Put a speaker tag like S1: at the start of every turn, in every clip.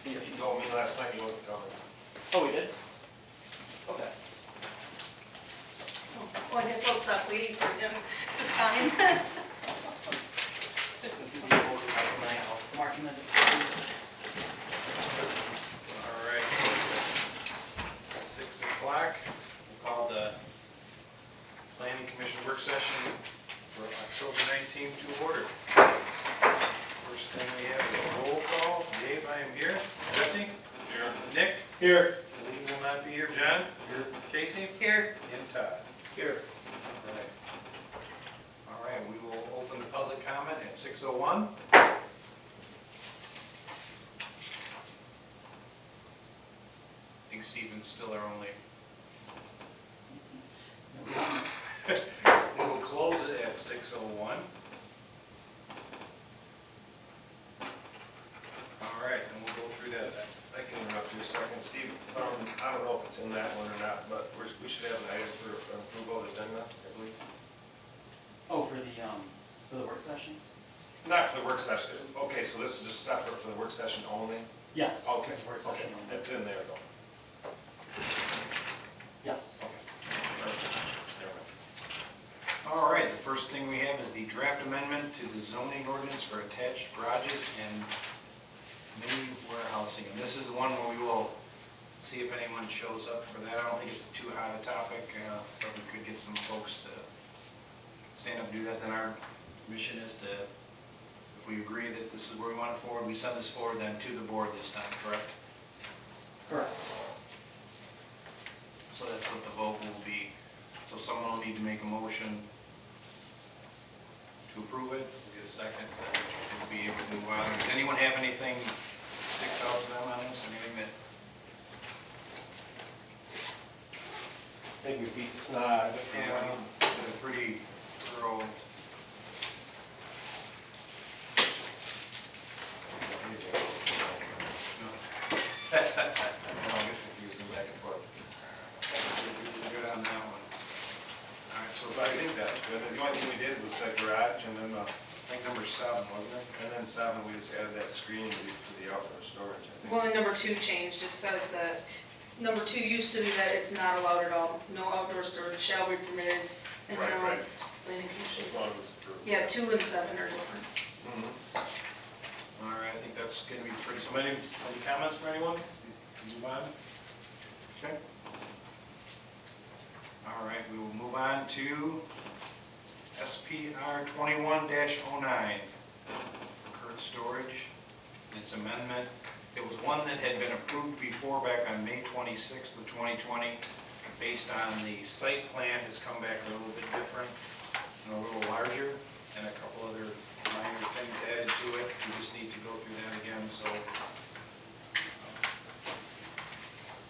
S1: series.
S2: You told me last night you wasn't coming.
S1: Oh, we did? Okay.
S3: Well, I guess I'll stop waiting for him to sign.
S1: Since he's over last night, I'll mark him as excused.
S2: All right. 6 o'clock. We'll call the Planning Commission work session for October 19th to order. First thing we have is roll call. Dave, I am here. Jesse? Here. Nick? Here. Lee will not be here. John? Here. Casey?
S3: Here.
S2: And Todd? Here. All right, we will open the public comment at 6:01. I think Stephen's still our only. We will close it at 6:01. All right, and we'll go through that. I can interrupt you a second, Steve. I don't know if it's in that one or not, but we should have an item for approval of agenda, I believe.
S1: Oh, for the work sessions?
S2: Not for the work session. Okay, so this is just separate for the work session only?
S1: Yes.
S2: Okay,
S1: this is work
S2: okay,
S1: session only.
S2: it's in there though.
S1: Yes.
S2: All right, the first thing we have is the draft amendment to the zoning ordinance for attached garages and mini warehousing. And this is the one where we will see if anyone shows up for that. I don't think it's too hot a topic, but we could get some folks to stand up and do that. Then our mission is to, if we agree that this is where we want it forward, we send this forward then to the board this time, correct?
S1: Correct.
S2: So that's what the vote will be. So someone will need to make a motion to approve it. We'll get a second, then we'll be able to move on. Does anyone have anything that sticks out to them on this? Anything that?
S4: I think we beat the snot out of it for a
S2: Yeah,
S4: while.
S2: we did a pretty thorough. No, I guess if you use them back and forth. Good on that one. All right, so
S5: I think that's good. The only thing we did was the garage and then
S2: I think number 7, wasn't it?
S5: and then 7, we just added that screen for the outdoor storage, I think.
S3: Well, and number 2 changed. It says that, number 2 used to be that it's not allowed at all. No outdoor storage shall be permitted. And
S5: Right,
S3: now
S5: right.
S3: it's planning
S5: As
S3: commission.
S5: long as it's approved.
S3: Yeah, 2 and 7 are different.
S2: All right, I think that's going to be pretty, so any comments from anyone? Move on? Okay. All right, we will move on to SPR 21-09, earth storage. Its amendment, it was one that had been approved before back on May 26th of 2020. Based on the site plan, has come back a little bit different and a little larger, and a couple other minor things added to it. We just need to go through that again, so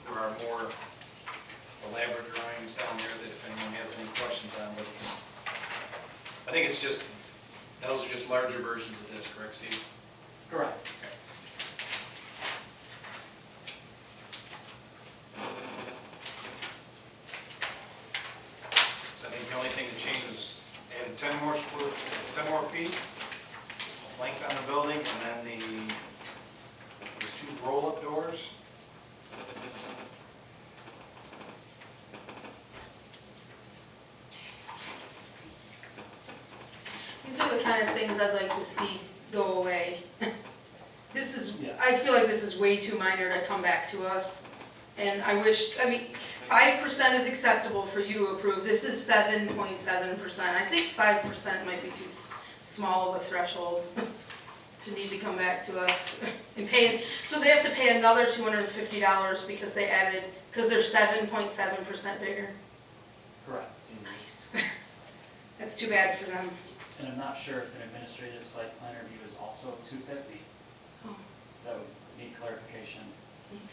S2: there are more elaborate drawings down there that if anyone has any questions on, but it's, I think it's just, those are just larger versions of this, correct, Steve?
S1: Correct.
S2: Okay. So I think the only thing that changes, added 10 more feet length on the building, and then there's 2 roll-up doors.
S3: These are the kind of things I'd like to see go away. This is,
S1: Yeah.
S3: I feel like this is way too minor to come back to us. And I wish, 5% is acceptable for you to approve. This is 7.7%. I think 5% might be too small of a threshold to need to come back to us and pay. So they have to pay another $250 because they added, because they're 7.7% bigger.
S1: Correct.
S3: Nice. That's too bad for them.
S1: And I'm not sure if an administrative site plan review is also $250.
S3: Oh,
S1: That would need clarification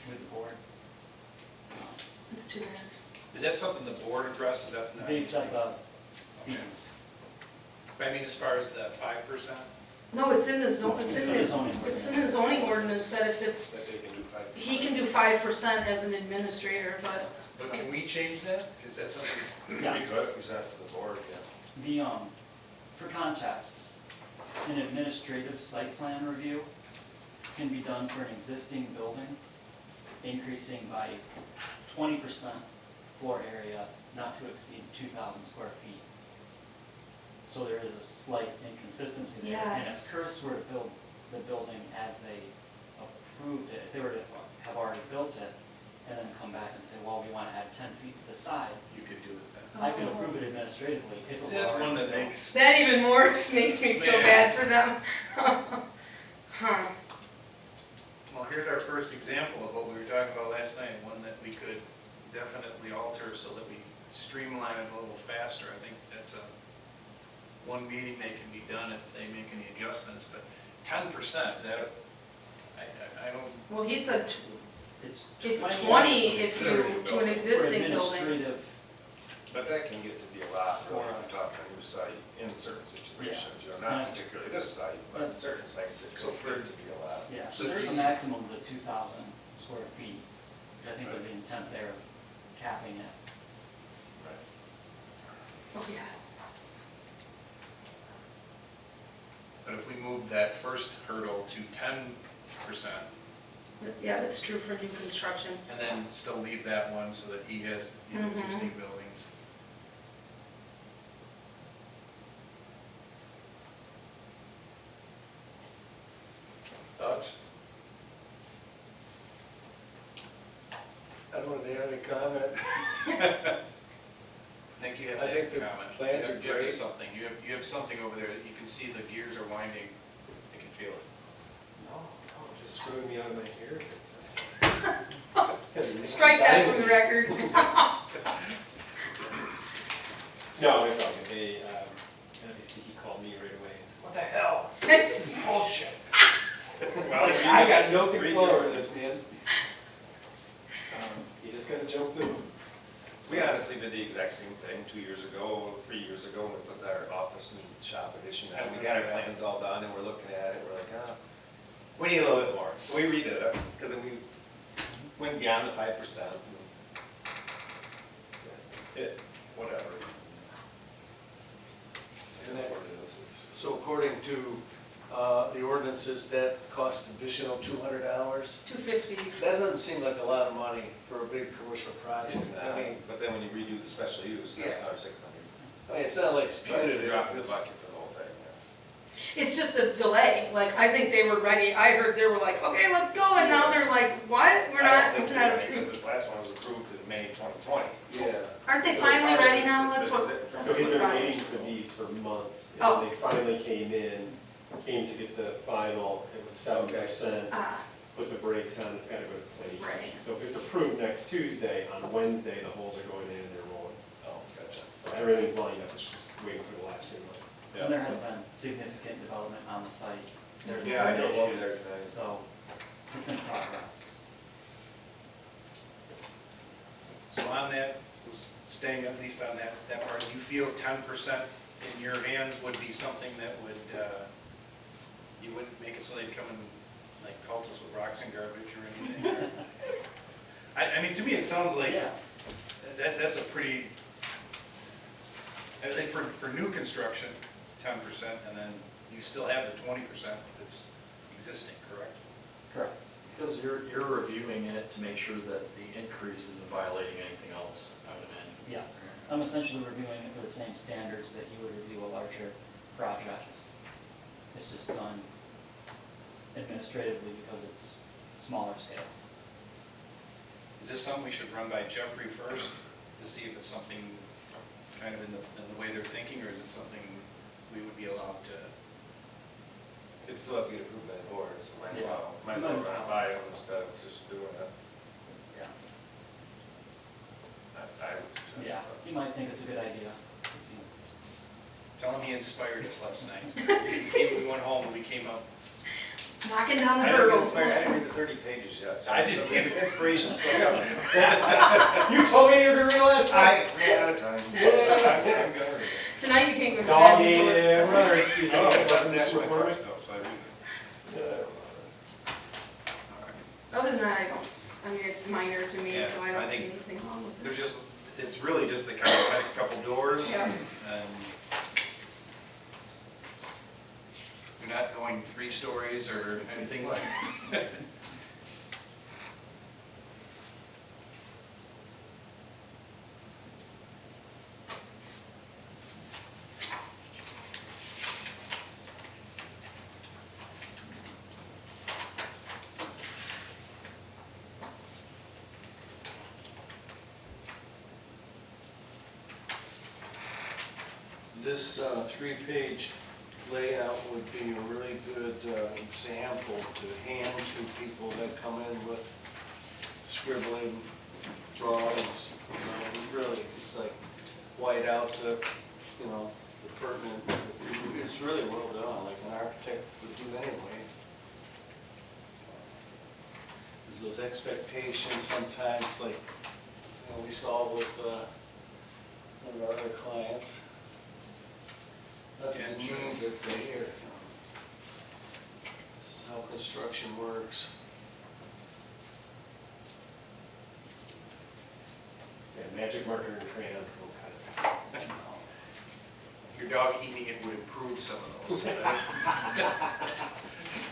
S1: with the board.
S3: that's too bad.
S2: Is that something the board addresses? That's not.
S1: They set the fees.
S2: I mean, as far as the 5%?
S3: No, it's in the zone,
S1: It's in the zoning
S3: it's in the zoning ordinance that if it's,
S5: That they can do 5%.
S3: he can do 5% as an administrator, but
S2: But can we change that? Is that something?
S1: Yes.
S5: We could, we sent it to the board, yeah.
S1: The, for context, an administrative site plan review can be done for an existing building, increasing by 20% floor area, not to exceed 2,000 square feet. So there is a slight inconsistency there. And
S3: Yes.
S1: if Curtis were to build the building as they approved it, if they were to have already built it, and then come back and say, well, we want to add 10 feet to the side,
S2: You could do it then.
S1: I could approve it administratively if it were
S2: That's one
S1: already
S2: that
S1: built.
S2: makes,
S3: That even more makes me feel
S2: Yeah.
S3: bad for them. Huh.
S2: well, here's our first example of what we were talking about last night, one that we could definitely alter so that we streamline it a little faster. I think that's one meeting they can be done if they make any adjustments, but 10%, is that, I don't,
S3: Well, he said
S1: It's
S3: it's 20 if
S5: Existing
S3: you, to an
S5: building.
S3: existing
S1: For
S3: building.
S1: administrative,
S5: But that can get to be a lot, really, if you're talking a new site in certain situations, you know, not particularly this site, but in certain sites it could get to be a lot.
S1: yeah,
S2: So
S1: so there's a
S2: the-
S1: maximum of 2,000 square feet. I think was the intent there, of capping it.
S3: Oh, yeah.
S2: but if we move that first hurdle to 10%,
S3: Yeah, that's true for new construction.
S2: and then still leave that one so that he has existing buildings.
S4: Thoughts? I don't want to add any comment.
S2: I think you have
S4: I
S2: to
S4: think the
S2: comment.
S4: plans
S2: You
S4: are
S2: have- you have
S4: great.
S2: something, you have something over there that you can see the gears are winding, you can feel it.
S4: No, just screwing me out of my hair.
S3: Strike that from the record.
S4: No, it's all good. Obviously, he called me right away and said, what the hell? This is bullshit.
S2: Well,
S4: I got no control over this, man. You just gotta jump in.
S5: We honestly did the exact same thing 2 years ago, 3 years ago, when we put our office and shop addition in. We got our plans all done and we're looking at it, we're like, we need a little bit more. So we redid it, because then we went beyond the 5%. Whatever.
S6: And that- So according to the ordinances, that costs additional $200.
S3: 250.
S6: That doesn't seem like a lot of money for a big commercial project.
S5: It's not,
S6: I mean,
S5: but then when you redo the special use, that's
S6: Yeah.
S5: another 600.
S6: it's not like it's
S5: But it's a
S6: punitive.
S5: drop in the
S6: It's-
S5: bucket for the whole thing, yeah.
S3: It's just a delay. Like, I think they were ready. I heard they were like, okay, let's go. And now they're like, what? We're
S5: I
S3: not.
S5: don't think
S3: It's
S5: they're
S3: not
S5: ready, because
S3: approved.
S5: this last one was approved in May 2020.
S6: Yeah.
S3: Aren't they
S5: So it's
S3: finally
S5: probably-
S3: ready now?
S5: it's
S3: That's
S5: been
S3: what.
S5: sitting for-
S4: So he's been
S3: Right.
S4: waiting for these for months. And
S3: Oh.
S4: they finally came to get the final, it was 7%.
S3: Ah,
S4: Put the brakes on, it's gotta go to planning
S3: Right.
S4: commission. So if it's approved next Tuesday, on Wednesday, the holes are going in and they're rolling.
S5: Oh, gotcha.
S4: So everything's lined up, it's just waiting for the last green light.
S5: Yeah.
S1: And there has been significant development on the site. There's
S5: Yeah, I
S1: been
S5: drove over
S1: issue,
S5: there today.
S1: So it's in progress.
S2: So on that, staying at least on that part, you feel 10% in your hands would be something that would, you wouldn't make it so they'd come and like pelt us with rocks and garbage or anything? or- I mean, to me, it sounds like
S1: Yeah,
S2: that's a pretty, I think for new construction, 10%, and then you still have the 20% that's existing, correct?
S1: correct.
S7: Because you're reviewing it to make sure that the increase isn't violating anything else, I would imagine.
S1: Yes. I'm essentially reviewing it for the same standards that you would review a larger project. It's just done administratively because it's smaller scale.
S2: Is this something we should run by Jeffrey first to see if it's something kind of in the way they're thinking, or is it something we would be allowed to?
S5: It'd still have to get approved by the board, so might as
S1: Yeah.
S5: well run it by them instead of just doing it.
S1: Yeah.
S5: I would suggest.
S1: Yeah,
S5: that.
S1: you might think it's a good idea to see.
S2: Tell him he inspired us last night. We went home and we came up.
S3: knocking down the
S5: I didn't
S3: hurdles.
S5: I didn't read the 30 pages yet. so
S2: I didn't.
S5: The inspiration's still coming.
S4: You told me you were gonna read last
S5: I
S4: night.
S5: ran out of time. I'm gonna read it.
S3: Tonight you can't go to
S4: Dog
S3: bed.
S4: ate it,
S3: before-
S4: another excuse.
S5: Oh, it's
S4: Button
S5: on that
S4: this report.
S5: stuff, so I read it.
S3: Other than that, I don't, I mean, it's minor to me,
S2: Yeah,
S3: so I
S2: I
S3: don't see
S2: think
S3: anything wrong with it.
S2: There's just, it's really just the kind of a couple doors.
S3: Yeah.
S2: And You're not going 3 stories or anything like that?
S6: This 3-page layout would be a really good example to hand to people that come in with scribbling drawings. Really, it's like white out the, the pertinent, it's really well done, like an architect would do anyway. There's those expectations sometimes, like, we saw with one of our other clients. Nothing
S2: Yeah,
S6: new,
S2: sure.
S6: that's here. This is how construction works.
S4: Yeah, magic marker and crayon will cut it.
S2: Your dog eating it would improve some of those.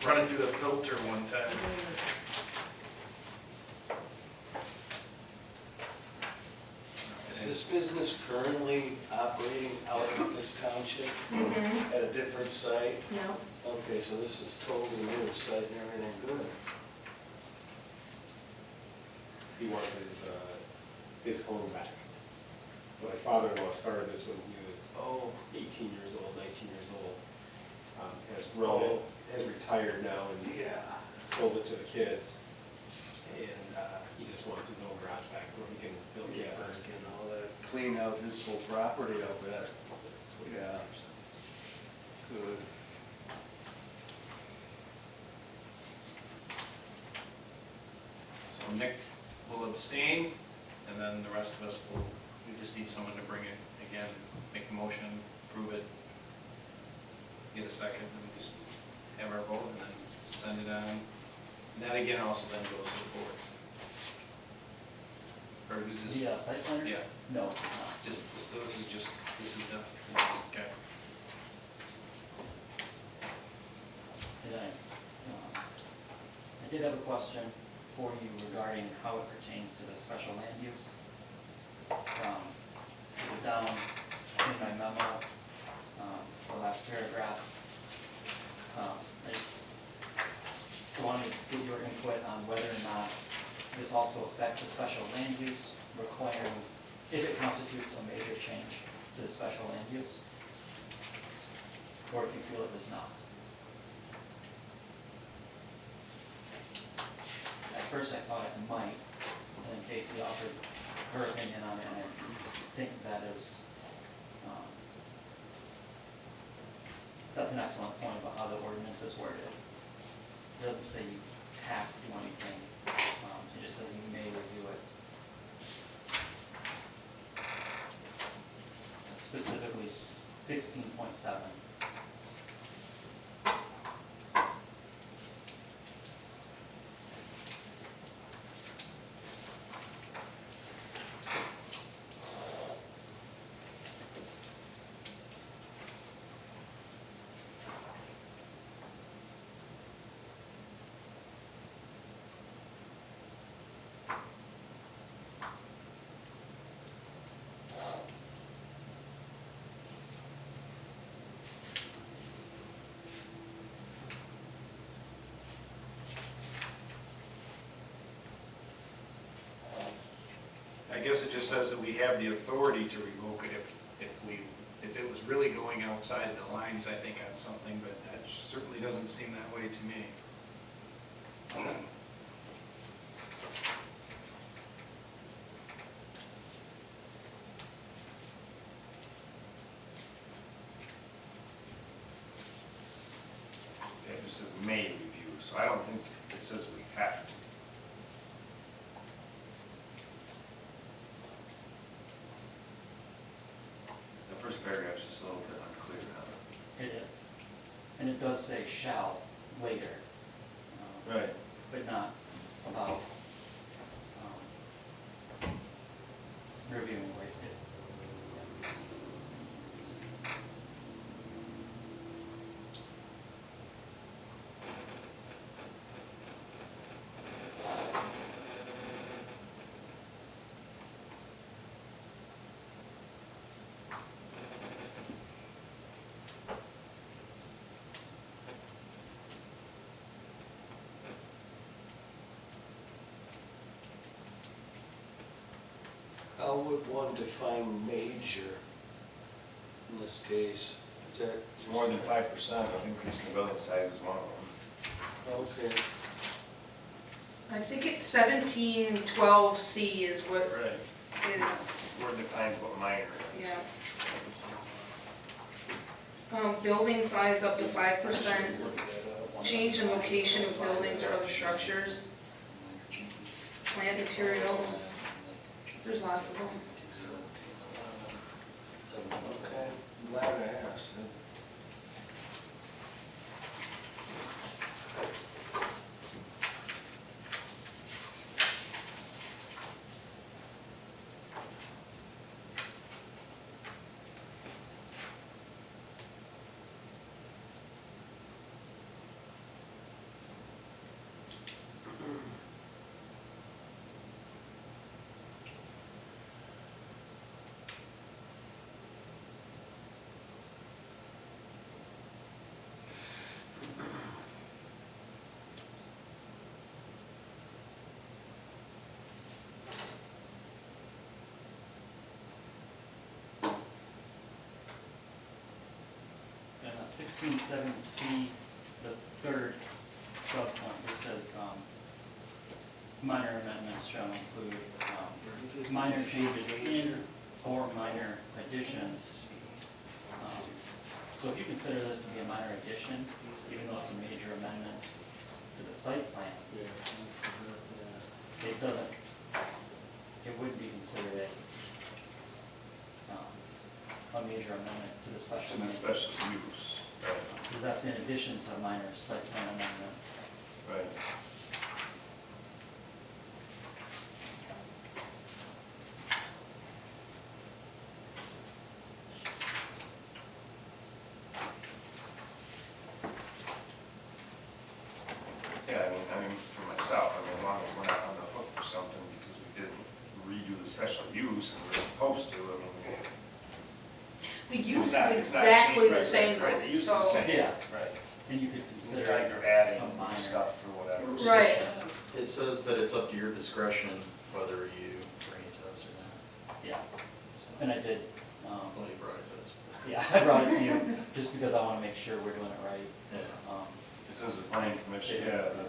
S2: Running through the filter one time.
S6: Is this business currently operating out of this township at a different site?
S3: Yeah.
S6: Okay, so this is totally new site and everything good.
S4: He wants his home back. So my father-in-law started this when he was
S6: Oh,
S4: 18 years old, 19 years old. Has grown it, has retired now and
S6: yeah.
S4: sold it to the kids. And he just wants his own garage back where he can build
S6: Yeah,
S4: campers.
S6: clean out his whole property up there. Yeah. Good.
S2: So Nick will abstain, and then the rest of us will, we just need someone to bring it again, make a motion, prove it, get a second, and we just have our vote, and then send it on. And that again also then goes to the board. Or is this?
S1: The site plan?
S2: Yeah,
S1: No, it's not.
S2: just, this is just, this is the, okay.
S1: And I did have a question for you regarding how it pertains to the special land use. It was down in my memo, the last paragraph. I wanted to get your input on whether or not this also affects the special land use, requiring, if it constitutes a major change to the special land use, or if you feel it does not. At first I thought it might, and then Casey offered her opinion on it, and I think that is, that's an excellent point about how the ordinance is worded. It doesn't say you have to do anything, it just says you may review it. Specifically 16.7.
S2: I guess it just says that we have the authority to revoke it if it was really going outside the lines, I think, on something, but that certainly doesn't seem that way to me.
S5: It just says may review, so I don't think it says we have to. The first paragraph's just a little bit unclear on
S1: It is. And it does say shall later.
S5: it. Right.
S1: But not about reviewing later.
S6: How would one define major in this case? Is that?
S5: It's more than 5% of increase in the building size is one of them.
S6: Okay.
S3: I think it's 1712C is what
S5: Right.
S3: is,
S5: Word defines what minor is.
S3: yeah. Building size up to 5%, change in location of buildings or other structures, plant material, there's lots of them.
S6: Okay, glad I asked.
S1: And 16.7C, the third subpoint, it says, minor amendments shall include, minor changes in or minor additions. So if you consider this to be a minor addition, even though it's a major amendment to the site plan, it doesn't, it wouldn't be considered a major amendment to the special.
S5: To the special use. Right.
S1: Because that's in addition to minor site plan amendments.
S5: Right. Yeah, I mean, for myself, as long as we're not on the hook for something because we didn't redo the special use and we're supposed to,
S3: The use
S5: It's not-
S3: is
S5: it's not
S3: exactly
S5: cheap,
S3: the
S5: right,
S3: same,
S5: right, the use is
S3: so.
S5: the same.
S1: Yeah.
S5: Right.
S1: And you could
S5: It's
S1: consider
S5: like
S1: it
S5: they're adding
S1: a minor.
S5: stuff or whatever.
S3: Right.
S7: It says that it's up to your discretion whether you bring it to us or not.
S1: Yeah,
S7: So,
S1: and I did,
S7: well, you brought it to us.
S1: yeah, I brought it to you just because I want to make sure we're doing it right.
S7: Yeah.
S5: It says the planning commission, yeah, the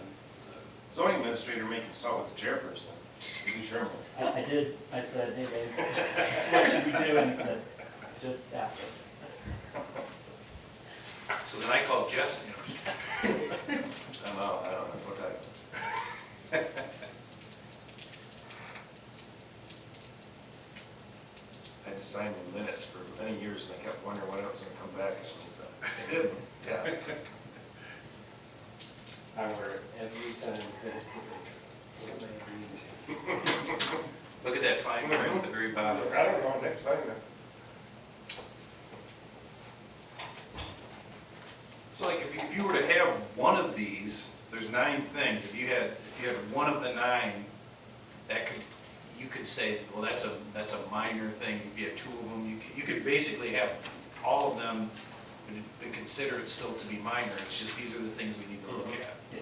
S5: zoning administrator may consult with the chairperson to determine.
S1: I did, I said, hey, babe, what should we do? And he said, just ask us.
S2: So then I called Jesse.
S5: I don't know what I just signed the minutes for many years and I kept wondering when it was gonna come back. It didn't, yeah.
S4: I wear it every time it's the
S2: Look at that fine print at the very bottom.
S5: I don't know, next time.
S2: So like if you were to have one of these, there's 9 things. If you had one of the 9, that could, you could say, well, that's a minor thing. If you had 2 of them, you could basically have all of them and consider it still to be minor. It's just these are the things we need to look at.
S1: Yeah.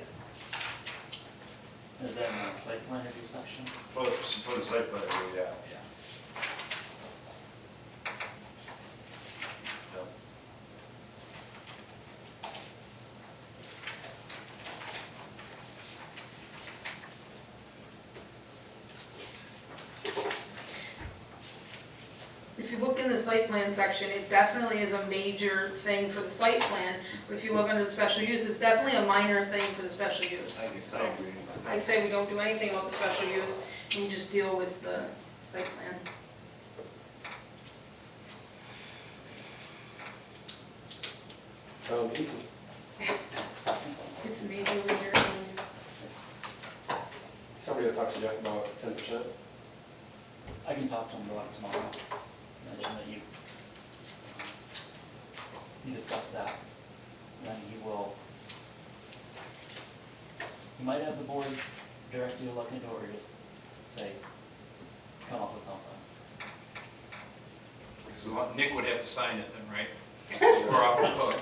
S1: Is that in the site plan review section?
S5: For the site plan, yeah.
S1: Yeah.
S3: If you look in the site plan section, it definitely is a major thing for the site plan. But if you look under the special use, it's definitely a minor thing for the special use.
S5: I guess I agree.
S3: I'd say we don't do anything about the special use, and we just deal with the site plan.
S4: Sounds easy.
S3: It's majorly irritating.
S4: Somebody will talk to Jeff about 10%.
S1: I can talk to him about it tomorrow. Mention that you discussed that. Then he will, he might have the board direct you to look into it or just say, come up with something.
S2: So Nick would have to sign it then, right? We're off the hook,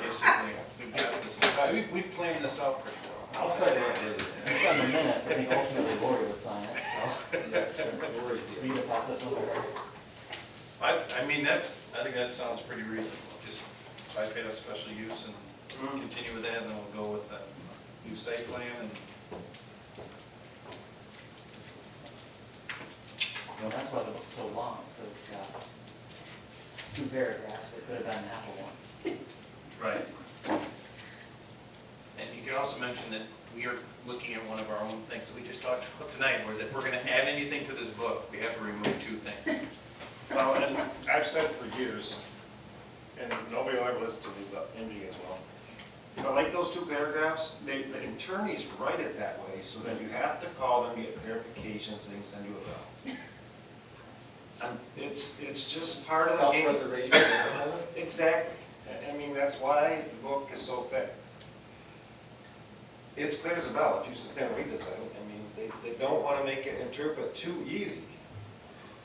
S2: basically. We've got this. We planned this out pretty well.
S5: I'll sign it.
S1: It's on the minutes, I think ultimately Lori would sign it, so. Read the process with her.
S2: I mean, I think that sounds pretty reasonable. Just bypass special use and continue with that, and then we'll go with the new site plan and.
S1: Well, that's why the book's so long, so it's got 2 paragraphs that could have been half of one.
S2: Right. And you can also mention that we are looking at one of our own things that we just talked about tonight, was if we're gonna add anything to this book, we have to remove 2 things.
S5: Well, and I've said for years, and nobody will ever listen to me, but Indy as well. But like those 2 paragraphs, the attorneys write it that way, so that you have to call them, get clarifications, and they send you a bill. It's just part of the game.
S7: Self-preservation.
S5: Exactly. I mean, that's why the book is so thick. It's clear as a bell if you sit there and read this thing. I mean, they don't want to make it interpret too easy,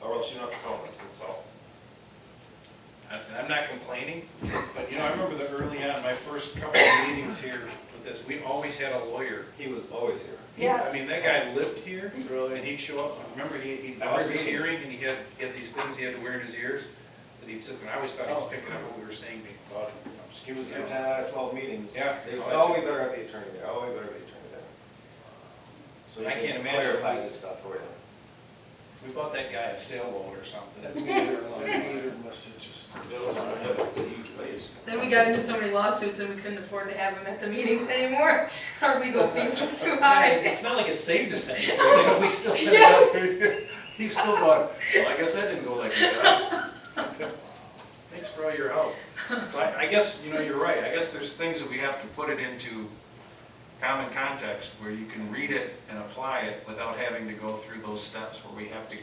S5: or else you don't have to call them, that's all.
S2: And I'm not complaining, but I remember the early on, my first couple of meetings here with this, we always had a lawyer.
S5: He was always here.
S3: Yes.
S2: I mean, that guy lived here, and he'd show up, remember, he'd always was hearing, and he had these things he had to wear in his ears, that he'd sit there, and I always thought he was picking up what we were saying about him.
S5: He was here 10 out of 12 meetings.
S2: Yeah.
S5: They was, oh, we better have the attorney there, oh, we better have the attorney there. So
S2: I
S5: he
S2: can't
S5: can
S2: imagine
S5: clarify
S2: if we-
S5: this stuff for you.
S2: We bought that guy a sailboat or something.
S6: That meter must have just.
S5: It's a huge waste.
S3: Then we got into so many lawsuits and we couldn't afford to have them at the meetings anymore. Our legal fees were too high.
S2: It's not like it saved us anything, we still had
S3: Yes.
S2: He still bought, well, I guess that didn't go like that. Thanks for all your help. So I guess, you're right, I guess there's things that we have to put it into common context where you can read it and apply it without having to go through those steps where we have to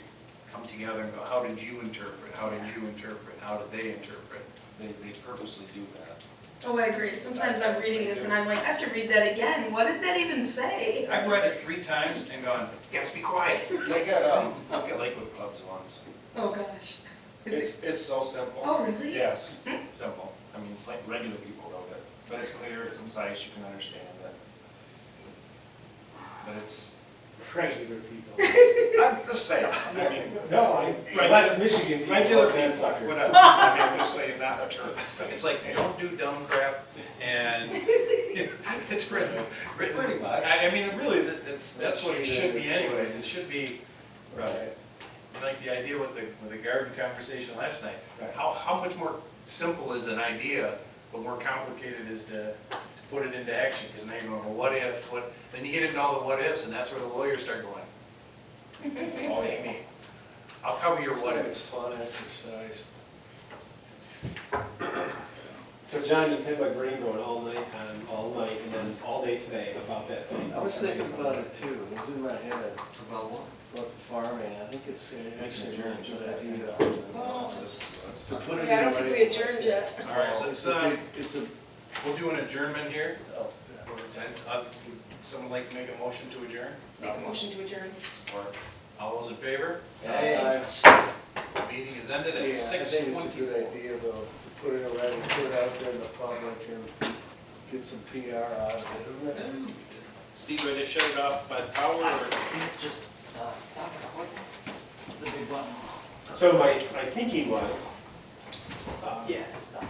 S2: come together and go, how did you interpret, how did you interpret, how did they interpret?
S5: They purposely do that.
S3: Oh, I agree. Sometimes I'm reading this and I'm like, I have to read that again. What did that even say?
S2: I've read it 3 times and gone, yes, be quiet.
S5: Look at Lakewood Pubs once.
S3: Oh, gosh.
S5: It's so simple.
S3: Oh, really?
S5: Yes, simple. I mean, like regular people wrote it, but it's clear, it's concise, you can understand it. But it's,
S4: Regular people.
S5: I'm just saying, I mean,
S4: No, West Michigan people.
S5: regular
S4: love that
S5: people,
S4: sucker.
S5: whatever. I mean, I'm just saying, not attorneys.
S2: It's like, don't do dumb crap, and it's written.
S5: Pretty much.
S2: I mean, really, that's what it should be anyways, it should be,
S4: Right.
S2: like the idea with the garden conversation last night.
S4: Right.
S2: How much more simple is an idea, but more complicated is to put it into action, because now you're going, well, what if, then you get into all the what ifs, and that's where the lawyers start going, oh, Amy, I'll cover your what ifs.
S6: Fun exercise.
S4: So John, you've had my brain going all night, and then all day today about that thing.
S6: I was thinking about it too, it was in my head,
S7: About what?
S6: about the farming, I think it's actually a really good idea.
S3: Oh.
S6: To put it in
S3: Yeah, I don't
S6: the
S3: think
S6: right-
S3: we adjourned yet.
S2: All right, let's,
S6: It's a,
S2: we'll do an adjournment here.
S6: oh,
S2: Would someone like to make a motion to adjourn?
S3: Make a motion to adjourn.
S2: Support. All those in favor?
S6: I
S2: Meeting is ended at
S6: think it's a
S2: 6:20.
S6: good idea though, to put it around, put it out there in the public and get some PR out of it, isn't it?
S2: Steve, ready to shut it off by the power,
S1: I
S2: or?
S1: think it's just, stop recording. It's the big button.
S4: So my thinking was,
S1: Yeah, stop.